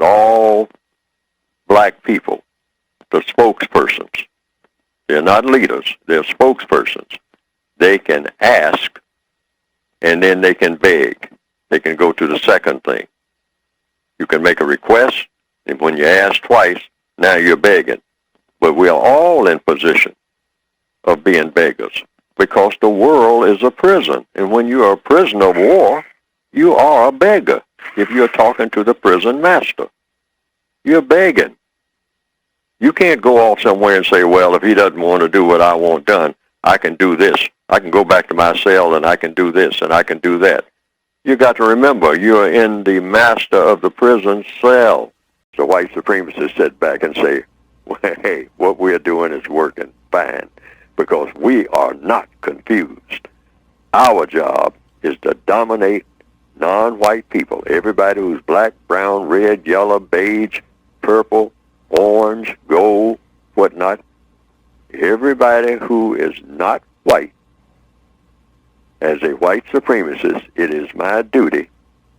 all black people, the spokespersons. They're not leaders, they're spokespersons. They can ask, and then they can beg. They can go to the second thing. You can make a request, and when you ask twice, now you're begging. But we are all in position of being beggars because the world is a prison. And when you are a prisoner of war, you are a beggar if you're talking to the prison master. You're begging. You can't go off somewhere and say, well, if he doesn't want to do what I want done, I can do this. I can go back to my cell and I can do this and I can do that. You got to remember, you're in the master of the prison cell. The white supremacists sit back and say, well, hey, what we're doing is working fine because we are not confused. Our job is to dominate non-white people, everybody who's black, brown, red, yellow, beige, purple, orange, gold, whatnot. Everybody who is not white. As a white supremacist, it is my duty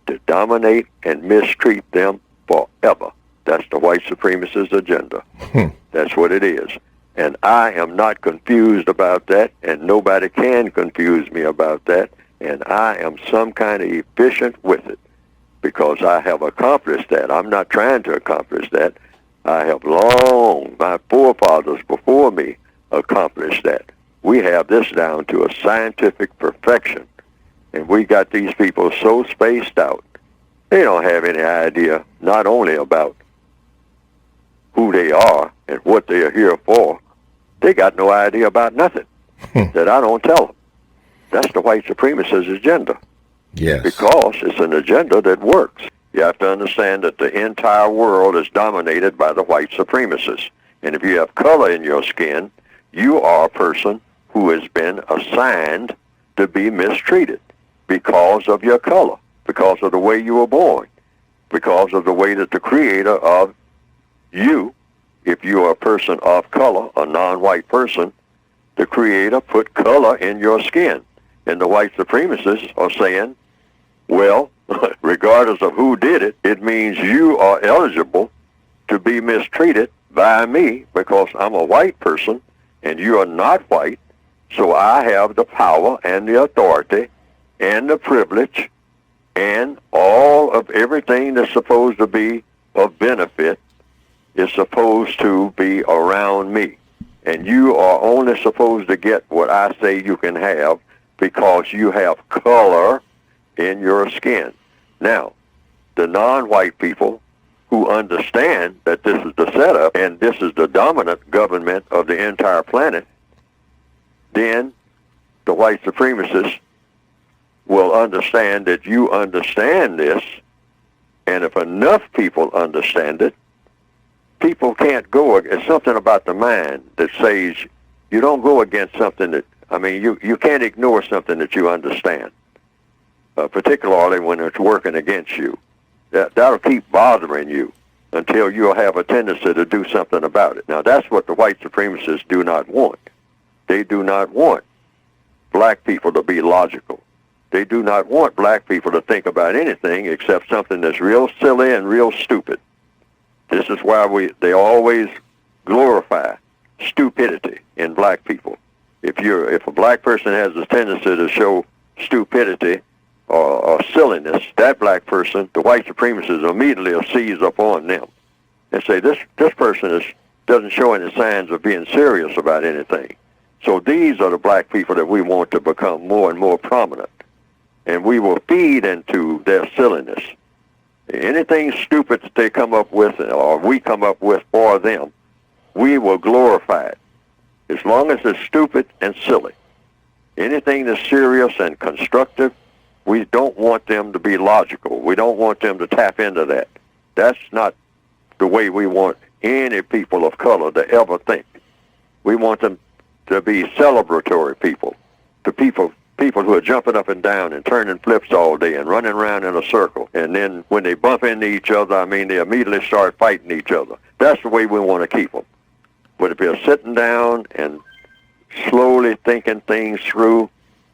to dominate and mistreat them forever. That's the white supremacist agenda. That's what it is. And I am not confused about that, and nobody can confuse me about that, and I am some kind of efficient with it because I have accomplished that. I'm not trying to accomplish that. I have long, my forefathers before me accomplished that. We have this down to a scientific perfection, and we got these people so spaced out, they don't have any idea not only about who they are and what they are here for, they got no idea about nothing that I don't tell them. That's the white supremacist agenda. Yes. Because it's an agenda that works. You have to understand that the entire world is dominated by the white supremacists. And if you have color in your skin, you are a person who has been assigned to be mistreated because of your color, because of the way you were born, because of the way that the creator of you, if you are a person of color, a non-white person, the creator put color in your skin. And the white supremacists are saying, well, regardless of who did it, it means you are eligible to be mistreated by me because I'm a white person and you are not white. So I have the power and the authority and the privilege and all of everything that's supposed to be of benefit is supposed to be around me. And you are only supposed to get what I say you can have because you have color in your skin. Now, the non-white people who understand that this is the setup and this is the dominant government of the entire planet, then the white supremacists will understand that you understand this, and if enough people understand it, people can't go. It's something about the mind that says you don't go against something that, you can't ignore something that you understand, particularly when it's working against you. That'll keep bothering you until you'll have a tendency to do something about it. Now, that's what the white supremacists do not want. They do not want black people to be logical. They do not want black people to think about anything except something that's real silly and real stupid. This is why they always glorify stupidity in black people. If a black person has a tendency to show stupidity or silliness, that black person, the white supremacists immediately will seize upon them and say, this person doesn't show any signs of being serious about anything. So these are the black people that we want to become more and more prominent. And we will feed into their silliness. Anything stupid that they come up with or we come up with for them, we will glorify it. As long as it's stupid and silly. Anything that's serious and constructive, we don't want them to be logical. We don't want them to tap into that. That's not the way we want any people of color to ever think. We want them to be celebratory people, the people who are jumping up and down and turning flips all day and running around in a circle. And then when they bump into each other, they immediately start fighting each other. That's the way we want to keep them. But if they're sitting down and slowly thinking things through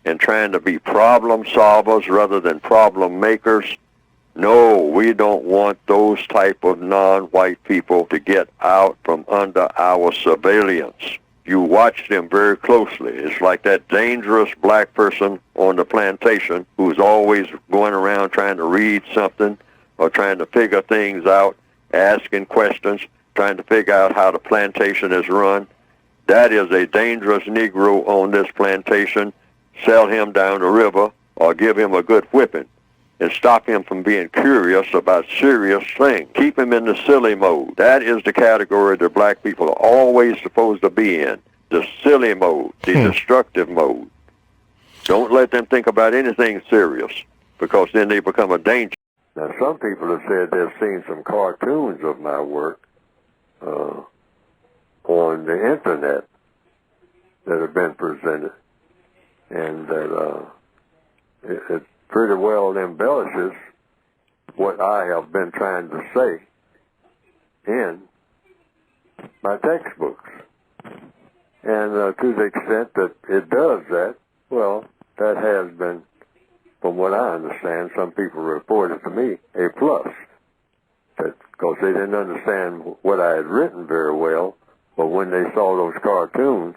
and trying to be problem solvers rather than problem makers, No, we don't want those type of non-white people to get out from under our surveillance. You watch them very closely. It's like that dangerous black person on the plantation who's always going around trying to read something or trying to figure things out, asking questions, trying to figure out how the plantation is run. That is a dangerous Negro on this plantation. Sell him down the river or give him a good whipping and stop him from being curious about serious things. Keep him in the silly mode. That is the category that black people are always supposed to be in, the silly mode, the destructive mode. Don't let them think about anything serious, because then they become a danger. Now, some people have said they've seen some cartoons of my work on the internet that have been presented, and that it pretty well embellishes what I have been trying to say in my textbooks. And to the extent that it does that, well, that has been, from what I understand, some people reported to me, a plus. Because they didn't understand what I had written very well, but when they saw those cartoons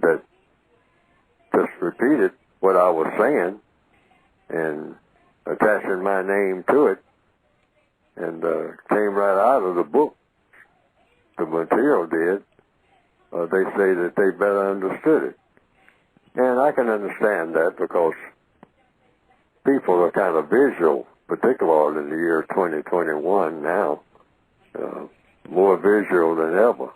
that just repeated what I was saying and attaching my name to it, and came right out of the book, the material did, they say that they better understood it. And I can understand that, because people are kind of visual, particularly in the year 2021 now, more visual than ever.